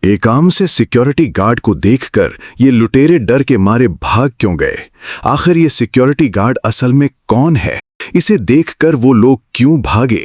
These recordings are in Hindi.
एकाम से सिक्योरिटी गार्ड को देखकर ये लुटेरे डर के मारे भाग क्यों गए? आखिर ये सिक्योरिटी गार्ड असल में कौन है? इसे देखकर वो लोग क्यों भागे?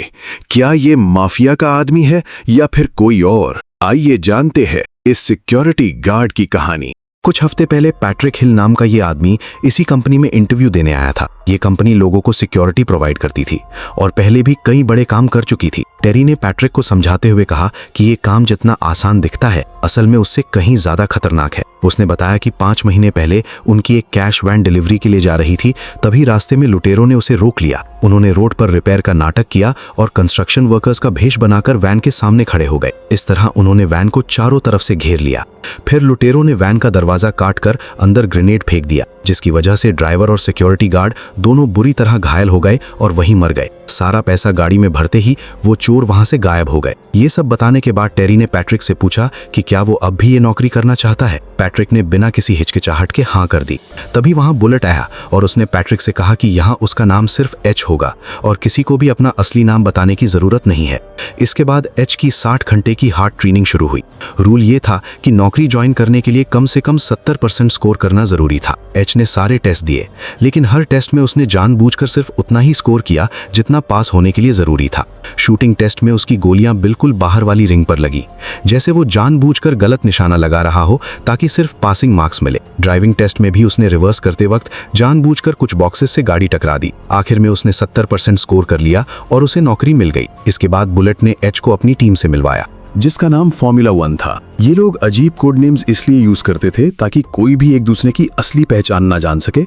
क्या ये माफिया का आदमी है या फिर कोई और? आइए जानते हैं इस सिक्योरिटी गार्ड की कहानी। कुछ हफ्ते पहले पैट्रिक हिल नाम का ये आदमी इसी कंपनी में इंटरव्यू देने आया था। ये कंपनी लोगों को सिक्योरिटी प्रोवाइड करती थी और पहले भी कई बड़े काम कर चुकी थी। टेरी ने पैट्रिक को समझाते हुए कहा कि ये काम जितना आसान दिखता है असल में उससे कहीं ज्यादा खतरनाक है। उसने बताया कि 5 महीने पहले उनकी एक कैश वैन डिलीवरी के लिए जा रही थी, तभी रास्ते में लुटेरों ने उसे रोक लिया। उन्होंने रोड पर रिपेयर का नाटक किया और कंस्ट्रक्शन वर्कर्स का भेष बनाकर वैन के सामने खड़े हो गए। इस तरह उन्होंने वैन को चारों तरफ से घेर लिया। फिर लुटेरों ने वैन का दरवाजा काटकर अंदर ग्रेनेड फेंक दिया, जिसकी वजह से ड्राइवर और सिक्योरिटी गार्ड दोनों बुरी तरह घायल हो गए और वहीं मर गए। सारा पैसा गाड़ी में भरते ही वो चोर वहां से गायब हो गए। ये सब बताने के बाद टेरी ने पैट्रिक से पूछा कि क्या वो अब भी ये नौकरी करना चाहता है। पैट्रिक ने बिना किसी हिचकिचाहट के हाँ कर दी। तभी वहां बुलेट आया और उसने पैट्रिक से कहा कि यहाँ उसका नाम सिर्फ एच होगा और किसी को भी अपना असली नाम बताने की जरूरत नहीं है। इसके बाद एच की 60 घंटे की हार्ड ट्रेनिंग शुरू हुई। रूल ये था कि नौकरी ज्वाइन करने के लिए कम से कम 70% स्कोर करना जरूरी था। एच ने सारे टेस्ट दिए, लेकिन हर टेस्ट में उसने जानबूझकर सिर्फ उतना ही स्कोर किया जितना पास होने के लिए जरूरी था। शूटिंग टेस्ट में उसकी गोलियां बिल्कुल बाहर वाली रिंग पर लगी, जैसे वो जानबूझकर गलत निशाना लगा रहा हो ताकि सिर्फ पासिंग मार्क्स मिले। ड्राइविंग टेस्ट में भी उसने रिवर्स करते वक्त जानबूझकर कुछ बॉक्सेस से गाड़ी टकरा दी। आखिर में उसने 70% स्कोर कर लिया और उसे नौकरी मिल गई। इसके बाद बुलेट ने एच को अपनी टीम से मिलवाया, जिसका नाम फॉर्मूला 1 था। ये लोग अजीब कोड नेम्स इसलिए यूज करते थे ताकि कोई भी एक दूसरे की असली पहचान ना जान सके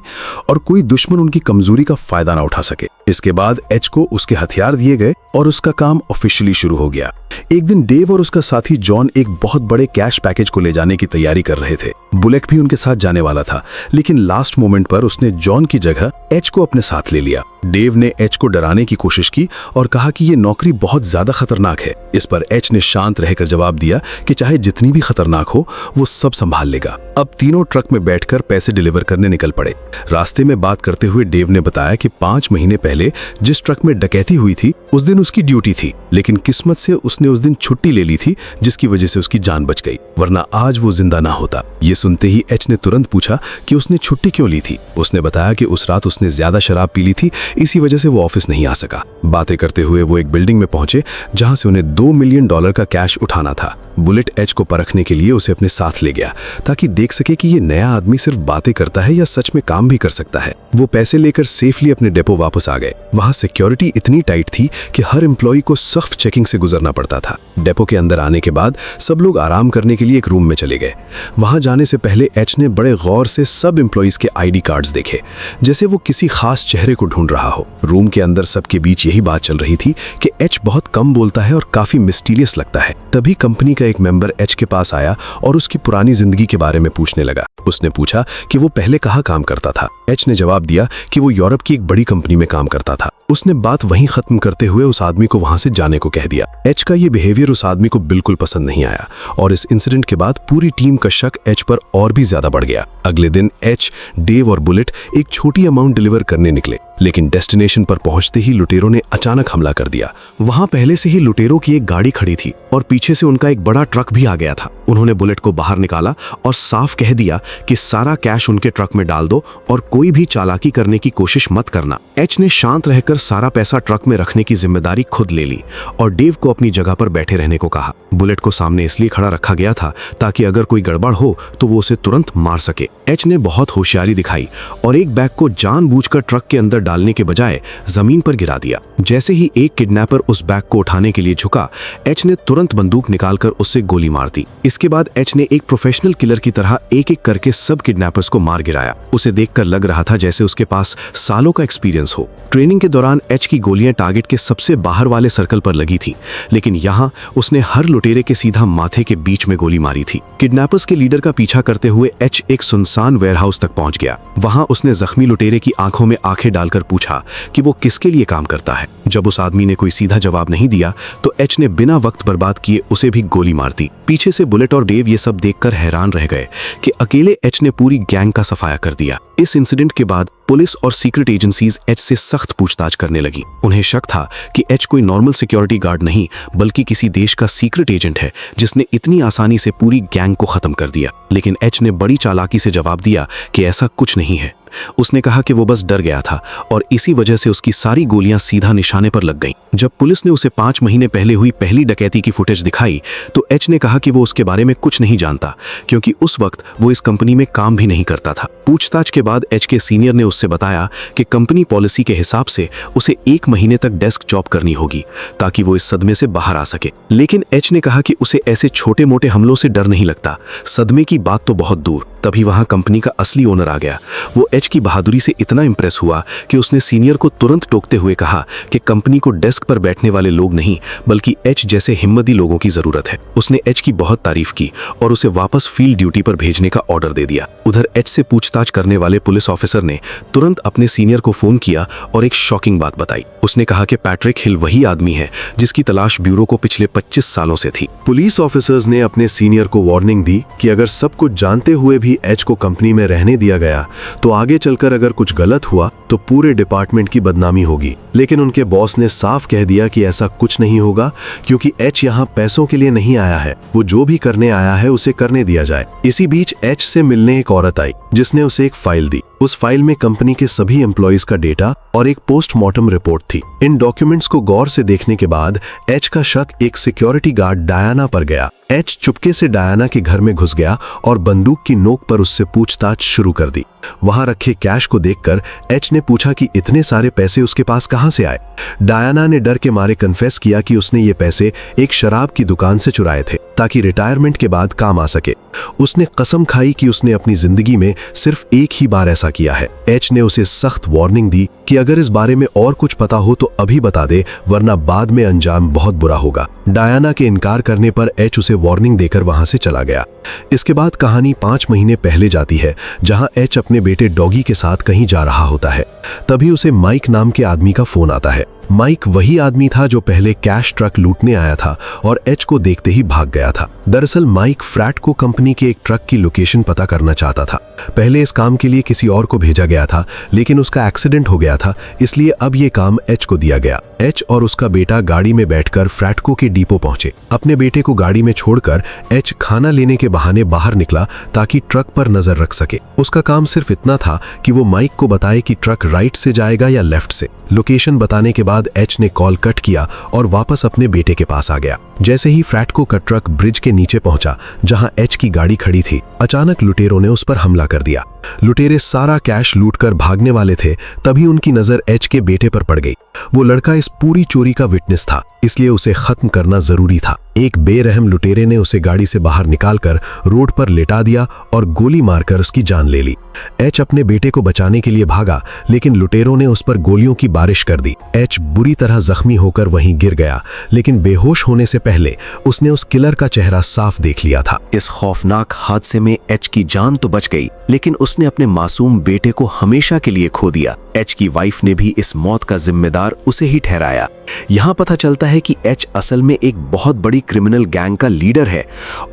और कोई दुश्मन उनकी कमजोरी का फायदा ना उठा सके। इसके बाद एच को उसके हथियार दिए गए और उसका काम ऑफिशियली शुरू हो गया। एक दिन डेव और उसका साथी जॉन एक बहुत बड़े कैश पैकेज को ले जाने की तैयारी कर रहे थे। बुलेट भी उनके साथ जाने वाला था, लेकिन लास्ट मोमेंट पर उसने जॉन की जगह एच को अपने साथ ले लिया। डेव ने एच को डराने की कोशिश की और कहा कि ये नौकरी बहुत ज्यादा खतरनाक है। इस पर एच ने शांत रहकर जवाब दिया कि चाहे जितनी भी खतरनाक हो वो सब संभाल लेगा। अब तीनों ट्रक में बैठकर पैसे डिलीवर करने निकल पड़े। रास्ते में बात करते हुए डेव ने बताया कि 5 महीने पहले जिस ट्रक में डकैती हुई थी उस दिन उसकी ड्यूटी थी, लेकिन किस्मत से उसने उस दिन छुट्टी ले ली थी, जिसकी वजह से उसकी जान बच गई, वरना आज वो जिंदा ना होता। ये सुनते ही एच ने तुरंत पूछा कि उसने छुट्टी क्यों ली थी। उसने बताया कि उस रात उसने ज्यादा शराब पी ली थी, इसी वजह से वो ऑफिस नहीं आ सका। बातें करते हुए वो एक बिल्डिंग में पहुंचे जहां से उन्हें $2 मिलियन का कैश उठाना था। बुलेट एच को परखने के लिए उसे अपने साथ ले गया ताकि देख सके कि ये नया आदमी सिर्फ बातें करता है या सच में काम भी कर सकता है। वो पैसे लेकर सेफली अपने डेपो वापस आ गए। वहां सिक्योरिटी इतनी टाइट थी कि हर एम्प्लॉय को सख्त चेकिंग से गुजरना पड़ता था। डेपो के अंदर आने के बाद सब लोग आराम करने के लिए एक रूम में चले गए। वहां जाने से पहले एच ने बड़े गौर से सब एम्प्लॉयज के आईडी कार्ड्स देखे, जैसे वो किसी खास चेहरे को ढूंढ रहा हो। रूम के अंदर सबके बीच यही बात चल रही थी कि एच बहुत कम बोलता है और काफी मिस्टीरियस लगता है। तभी कंपनी का एक मेंबर एच के पास आया और उसकी पुरानी जिंदगी के बारे में पूछने लगा। उसने पूछा कि वो पहले कहाँ काम करता था। एच ने जवाब दिया कि वो यूरोप की एक बड़ी कंपनी में काम करता था। उसने बात वहीं खत्म करते हुए उस आदमी को वहां से जाने को कह दिया। एच का ये बिहेवियर उस आदमी को बिल्कुल पसंद नहीं आया और इस इंसिडेंट के बाद पूरी टीम का शक एच पर और भी ज्यादा बढ़ गया। अगले दिन एच, डेव और बुलेट एक छोटी अमाउंट डिलीवर करने निकले, लेकिन डेस्टिनेशन पर पहुंचते ही लुटेरों ने अचानक हमला कर दिया। वहां पहले से ही लुटेरों की एक गाड़ी खड़ी थी और पीछे से उनका एक बड़ा ट्रक भी आ गया था। उन्होंने बुलेट को बाहर निकाला और साफ कह दिया कि सारा कैश उनके ट्रक में डाल दो और कोई भी चालाकी करने की कोशिश मत करना। एच ने शांत रहकर सारा पैसा ट्रक में रखने की जिम्मेदारी खुद ले ली और डेव को अपनी जगह पर बैठे रहने को कहा। बुलेट को सामने इसलिए खड़ा रखा गया था ताकि अगर कोई गड़बड़ हो तो वो उसे तुरंत मार सके। एच ने बहुत होशियारी दिखाई और एक बैग को जानबूझकर ट्रक के अंदर डालने के बजाय जमीन पर गिरा दिया। जैसे ही एक किडनैपर उस बैग को उठाने के लिए झुका, एच ने तुरंत बंदूक निकालकर उससे गोली मार दी। इसके बाद एच ने एक प्रोफेशनल किलर की तरह एक एक करके सब किडनैपर्स को मार गिराया। उसे देखकर लग रहा था जैसे उसके पास सालों का एक्सपीरियंस हो। ट्रेनिंग के दौरान एच की गोलियां टारगेट के सबसे बाहर वाले सर्कल पर लगी थी, लेकिन यहाँ उसने हर लुटेरे के सीधा माथे के बीच में गोली मारी थी। किडनैपर्स के लीडर का पीछा करते हुए एच एक सुनसान वेयरहाउस तक पहुंच गया। वहां उसने जख्मी लुटेरे की आंखों में आंखें डालकर पूछा कि वो किसके लिए काम करता है। जब उस आदमी ने कोई सीधा जवाब नहीं दिया तो एच ने बिना वक्त बर्बाद किए उसे भी गोली मार दी। पीछे से बुलेट और डेव ये सब देखकर हैरान रह गए कि अकेले एच ने पूरी गैंग का सफाया कर दिया। इस इंसिडेंट के बाद पुलिस और सीक्रेट एजेंसीज एच से सख्त पूछताछ करने लगी। उन्हें शक था कि एच कोई नॉर्मल सिक्योरिटी गार्ड नहीं बल्कि किसी देश का सीक्रेट एजेंट है जिसने इतनी आसानी से पूरी गैंग को खत्म कर दिया। लेकिन एच ने बड़ी चालाकी से जवाब दिया कि ऐसा कुछ नहीं है। उसने कहा कि वो बस डर गया था और इसी वजह से उसकी सारी गोलियां सीधा निशाने पर लग गईं। जब पुलिस ने उसे 5 महीने पहले हुई पहली डकैती की फुटेज दिखाई तो एच ने कहा कि वो उसके बारे में कुछ नहीं जानता क्योंकि उस वक्त वो इस कंपनी में काम भी नहीं करता था। पूछताछ के बाद एच के सीनियर ने उससे बताया कि कंपनी पॉलिसी के हिसाब से उसे 1 महीने तक डेस्क जॉब करनी होगी ताकि वो इस सदमे से बाहर आ सके। लेकिन एच ने कहा कि उसे ऐसे छोटे मोटे हमलों से डर नहीं लगता, सदमे की बात तो बहुत दूर। तभी वहां कंपनी का असली ओनर आ गया। वो एच की बहादुरी से इतना इंप्रेस हुआ कि उसने सीनियर को तुरंत टोकते हुए कहा कि कंपनी को डेस्क पर बैठने वाले लोग नहीं बल्कि एच जैसे हिम्मती लोगों की जरूरत है। उसने एच की बहुत तारीफ की और उसे वापस फील्ड ड्यूटी पर भेजने का ऑर्डर दे दिया। उधर एच से पूछताछ करने वाले पुलिस ऑफिसर ने तुरंत अपने सीनियर को फोन किया और एक शॉकिंग बात बताई। उसने कहा कि पैट्रिक हिल वही आदमी है जिसकी तलाश ब्यूरो को पिछले 25 सालों से थी। पुलिस ऑफिसर्स ने अपने सीनियर को वार्निंग दी कि अगर सब कुछ जानते हुए भी एच को कंपनी में रहने दिया गया तो आगे चलकर अगर कुछ गलत हुआ तो पूरे डिपार्टमेंट की बदनामी होगी। लेकिन उनके बॉस ने साफ कह दिया कि ऐसा कुछ नहीं होगा क्योंकि एच यहाँ पैसों के लिए नहीं आया है, वो जो भी करने आया है उसे करने दिया जाए। इसी बीच एच से मिलने एक औरत आई जिसने उसे एक फाइल दी। उस फाइल में कंपनी के सभी एम्प्लॉइज का डेटा और एक पोस्टमार्टम रिपोर्ट थी। इन डॉक्यूमेंट्स को गौर से देखने के बाद एच का शक एक सिक्योरिटी गार्ड डायना पर गया। एच चुपके से डायना के घर में घुस गया और बंदूक की नोक पर उससे पूछताछ शुरू कर दी। वहां रखे कैश को देखकर एच ने पूछा कि इतने सारे पैसे उसके पास कहां से आए। डायना ने डर के मारे कन्फेस किया कि उसने ये पैसे एक शराब की दुकान से चुराए थे ताकि रिटायरमेंट के बाद काम आ सके। उसने कसम खाई कि उसने अपनी जिंदगी में सिर्फ एक ही बार ऐसा किया है। एच ने उसे सख्त वार्निंग दी कि अगर इस बारे में और कुछ पता हो तो अभी बता दे वरना बाद में अंजाम बहुत बुरा होगा। डायना के इनकार करने पर एच उसे वार्निंग देकर वहां से चला गया। इसके बाद कहानी 5 महीने पहले जाती है जहां एच अपने बेटे डॉगी के साथ कहीं जा रहा होता है। तभी उसे माइक नाम के आदमी का फोन आता है। माइक वही आदमी था जो पहले कैश ट्रक लूटने आया था और एच को देखते ही भाग गया था। दरअसल माइक फ्रैट को कंपनी के एक ट्रक की लोकेशन पता करना चाहता था। पहले इस काम के लिए किसी और को भेजा गया था लेकिन उसका एक्सीडेंट हो गया था, इसलिए अब ये काम एच को दिया गया। एच और उसका बेटा गाड़ी में बैठकर फ्रैटको के डिपो पहुंचे। अपने बेटे को गाड़ी में छोड़कर एच खाना लेने के बहाने बाहर निकला ताकि ट्रक पर नजर रख सके। उसका काम सिर्फ इतना था कि वो माइक को बताए कि ट्रक राइट से जाएगा या लेफ्ट से। लोकेशन बताने के बाद एच ने कॉल कट किया और वापस अपने बेटे के पास आ गया। जैसे ही फ्रैटको का ट्रक ब्रिज के नीचे पहुंचा जहां एच की गाड़ी खड़ी थी, अचानक लुटेरों ने उस पर हमला कर दिया। लुटेरे सारा कैश लूटकर भागने वाले थे, तभी उनकी नजर एच के बेटे पर पड़ गई। वो लड़का इस पूरी चोरी का विटनेस था, इसलिए उसे खत्म करना जरूरी था। एक बेरहम लुटेरे ने उसे गाड़ी से बाहर निकालकर रोड पर लेटा दिया और गोली मारकर उसकी जान ले ली। एच अपने बेटे को बचाने के लिए भागा लेकिन लुटेरों ने उस पर गोलियों की बारिश कर दी। एच बुरी तरह जख्मी होकर वहीं गिर गया, लेकिन बेहोश होने से पहले उसने उस किलर का चेहरा साफ देख लिया था। इस खौफनाक हादसे में एच की जान तो बच गई लेकिन उसने अपने मासूम बेटे को हमेशा के लिए खो दिया। एच की वाइफ ने भी इस मौत का जिम्मेदार उसे ही ठहराया। यहाँ पता चलता है कि एच असल में एक बहुत बड़ी क्रिमिनल गैंग का लीडर है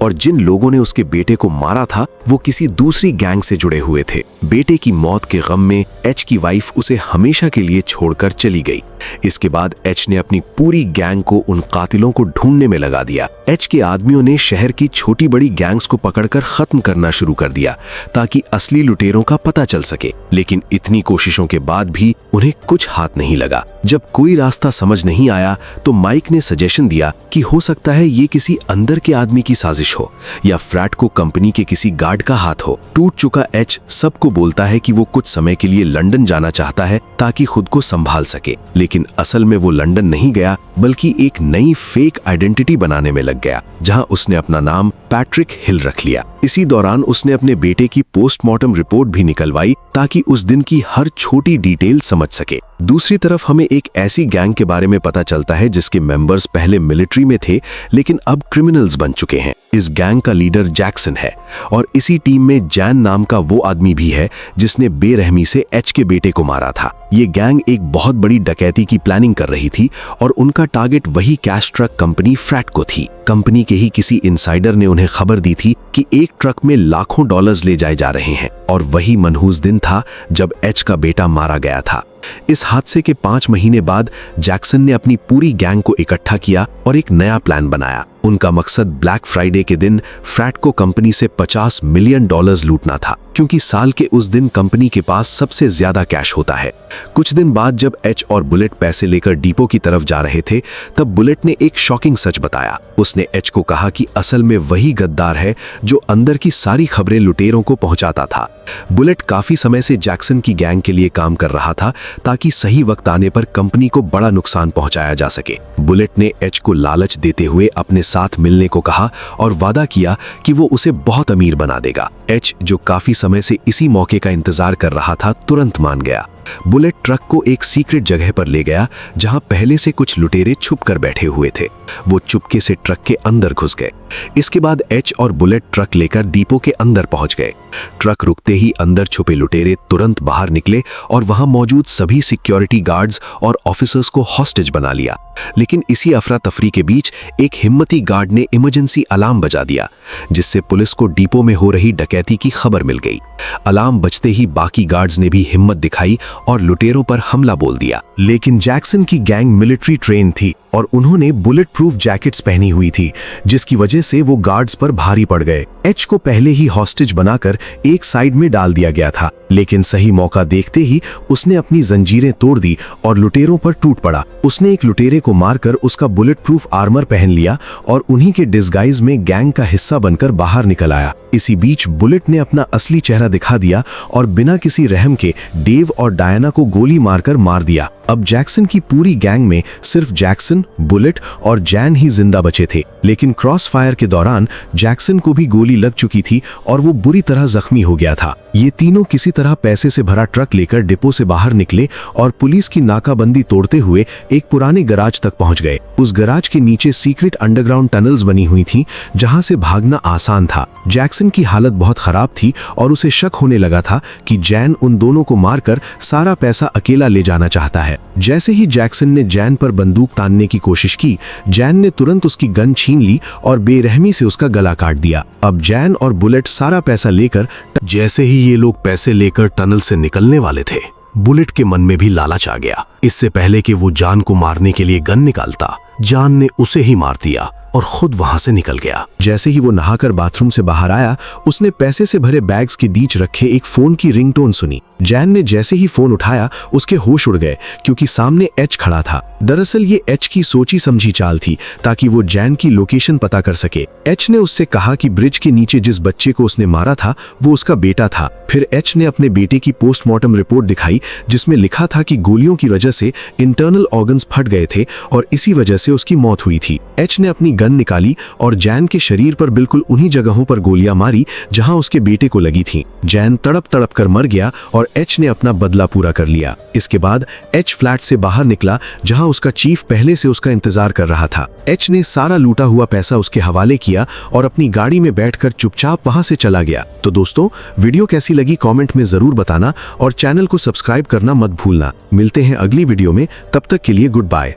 और जिन लोगों ने उसके बेटे को मारा था वो किसी दूसरी गैंग से जुड़े हुए थे। बेटे की मौत के गम में एच की वाइफ उसे हमेशा के लिए छोड़कर चली गई। इसके बाद एच ने अपनी पूरी गैंग को उन कातिलों को ढूंढने में लगा दिया। एच के आदमियों ने शहर की छोटी बड़ी गैंग्स को पकड़कर खत्म करना शुरू कर दिया ताकि असली लुटेरों का पता चल सके। लेकिन इतनी कोशिशों के बाद भी उन्हें कुछ हाथ नहीं लगा। जब कोई रास्ता समझ नहीं आया तो माइक ने सजेशन दिया कि हो सकता है ये किसी अंदर के आदमी की साजिश हो या फ्रैटको कंपनी के किसी गार्ड का हाथ हो। टूट चुका एच सबको बोलता है कि वो कुछ समय के लिए लंदन जाना चाहता है ताकि खुद को संभाल सके, लेकिन असल में वो लंदन नहीं गया बल्कि एक नई फेक आइडेंटिटी बनाने में लग गया जहां उसने अपना नाम पैट्रिक हिल रख लिया। इसी दौरान उसने अपने बेटे की पोस्टमार्टम रिपोर्ट भी निकलवाई ताकि उस दिन की हर छोटी डिटेल समझ सके। दूसरी तरफ हमें एक ऐसी गैंग के बारे में पता चलता है जिसके मेंबर्स पहले मिलिट्री में थे लेकिन अब क्रिमिनल्स बन चुके हैं। इस गैंग का लीडर जैक्सन है और इसी टीम में जैन नाम का वो आदमी भी है जिसने बेरहमी से एच के बेटे को मारा था। ये गैंग एक बहुत बड़ी डकैती की प्लानिंग कर रही थी और उनका टारगेट वही कैश ट्रक कंपनी फ्रैटको थी। कंपनी के ही किसी इनसाइडर ने उन्हें खबर दी थी कि एक ट्रक में लाखों डॉलर्स ले जाए जा रहे हैं। और वही मनहूस दिन था जब एच का बेटा मारा गया था। इस हादसे के 5 महीने बाद जैक्सन ने अपनी पूरी गैंग को इकट्ठा किया और एक नया प्लान बनाया। उनका मकसद ब्लैक फ्राइडे के दिन फ्रैटको कंपनी से $50 मिलियन लूटना था, क्योंकि साल के उस दिन कंपनी के पास सबसे ज्यादा कैश होता है। कुछ दिन बाद जब एच और बुलेट पैसे लेकर डिपो की तरफ जा रहे थे, तब बुलेट ने एक शॉकिंग सच बताया। उसने एच को कहा कि असल में वही गद्दार है जो अंदर की सारी खबरें लुटेरों को पहुंचाता था। बुलेट काफी समय से जैक्सन की गैंग के लिए काम कर रहा था, ताकि सही वक्त आने पर कंपनी को बड़ा नुकसान पहुंचाया जा सके। बुलेट ने एच को लालच देते हुए अपने साथ मिलने को कहा और वादा किया कि वो उसे बहुत अमीर बना देगा। एच, जो काफी समय से इसी मौके का इंतजार कर रहा था, तुरंत मान गया। बुलेट ट्रक को एक सीक्रेट जगह पर ले गया जहां पहले से कुछ लुटेरे छुप कर बैठे हुए थे। वो चुपके से ट्रक के अंदर घुस गए। इसके बाद एच और बुलेट ट्रक लेकर डिपो के अंदर पहुंच गए। ट्रक रुकते ही अंदर छुपे लुटेरे तुरंत बाहर निकले और वहां मौजूद सभी सिक्योरिटी गार्ड्स और ऑफिसर्स को हॉस्टेज बना लिया। लेकिन इसी अफरा तफरी के बीच एक हिम्मती गार्ड ने इमरजेंसी अलार्म बजा दिया, जिससे पुलिस को डिपो में हो रही डकैती की खबर मिल गई। अलार्म बजते ही बाकी गार्ड्स ने भी हिम्मत दिखाई और लुटेरों पर हमला बोल दिया। लेकिन जैक्सन की गैंग मिलिट्री ट्रेन थी और उन्होंने बुलेट प्रूफ जैकेट्स पहनी हुई थी, जिसकी वजह से वो गार्ड्स पर भारी पड़ गए। एच को पहले ही हॉस्टेज बनाकर एक साइड में डाल दिया गया था, लेकिन सही मौका देखते ही उसने अपनी जंजीरें तोड़ दी और लुटेरों पर टूट पड़ा। उसने एक लुटेरे को मारकर उसका बुलेट प्रूफ आर्मर पहन लिया और उन्हीं के डिस्गाइज में गैंग का हिस्सा बनकर बाहर निकल आया। इसी बीच बुलेट ने अपना असली चेहरा दिखा दिया और बिना किसी रहम के डेव और डायना को गोली मारकर मार दिया। अब जैक्सन की पूरी गैंग में सिर्फ जैक्सन, बुलेट और जैन ही जिंदा बचे थे। लेकिन क्रॉस फायर के दौरान जैक्सन को भी गोली लग चुकी थी और वो बुरी तरह जख्मी हो गया था। ये तीनों किसी तरह पैसे से भरा ट्रक लेकर डिपो से बाहर निकले और पुलिस की नाकाबंदी तोड़ते हुए एक पुराने गराज तक पहुंच गए। उस गराज के नीचे सीक्रेट अंडरग्राउंड टनल्स बनी हुई थी, जहां से भागना आसान था। जैक्सन की हालत बहुत खराब थी और उसे शक होने लगा था कि जैन उन दोनों को मारकर सारा पैसा अकेला ले जाना चाहता है। जैसे ही जैक्सन ने जैन पर बंदूक तानने की कोशिश की, जैन ने तुरंत उसकी गन छीन ली और बेरहमी से उसका गला काट दिया। अब जैन और बुलेट सारा पैसा लेकर जैसे ही ये लोग पैसे लेकर टनल से निकलने वाले थे, बुलेट के मन में भी लालच आ गया। इससे पहले कि वो जान को मारने के लिए गन निकालता, जान ने उसे ही मार दिया और खुद वहां से निकल गया। जैसे ही वो नहाकर बाथरूम से बाहर आया, उसने पैसे से भरे बैग्स के बीच रखे एक फोन की रिंगटोन सुनी। जैन ने जैसे ही फोन उठाया, उसके होश उड़ गए, क्योंकि सामने एच खड़ा था। दरअसल ये एच की सोची समझी चाल थी, ताकि वो जैन की लोकेशन पता कर सके। एच ने उससे कहा कि ब्रिज के नीचे जिस बच्चे को उसने मारा था, वो उसका बेटा था। फिर एच ने अपने बेटे की पोस्टमार्टम रिपोर्ट दिखाई, जिसमें लिखा था कि गोलियों की वजह से इंटरनल ऑर्गन्स फट गए थे और इसी वजह से उसकी मौत हुई थी। एच ने अपनी गन निकाली और जैन के शरीर पर बिल्कुल उन्हीं जगहों पर गोलियां मारी जहां उसके बेटे को लगी थी। जैन तड़प तड़प कर मर गया और एच ने अपना बदला पूरा कर लिया। इसके बाद एच फ्लैट से बाहर निकला, जहां उसका चीफ पहले से उसका इंतजार कर रहा था। एच ने सारा लूटा हुआ पैसा उसके हवाले किया और अपनी गाड़ी में बैठकर चुपचाप वहां से चला गया। तो दोस्तों, वीडियो कैसी लगी कमेंट में जरूर बताना और चैनल को सब्सक्राइब करना मत भूलना। मिलते हैं अगली वीडियो में, तब तक के लिए गुड बाय।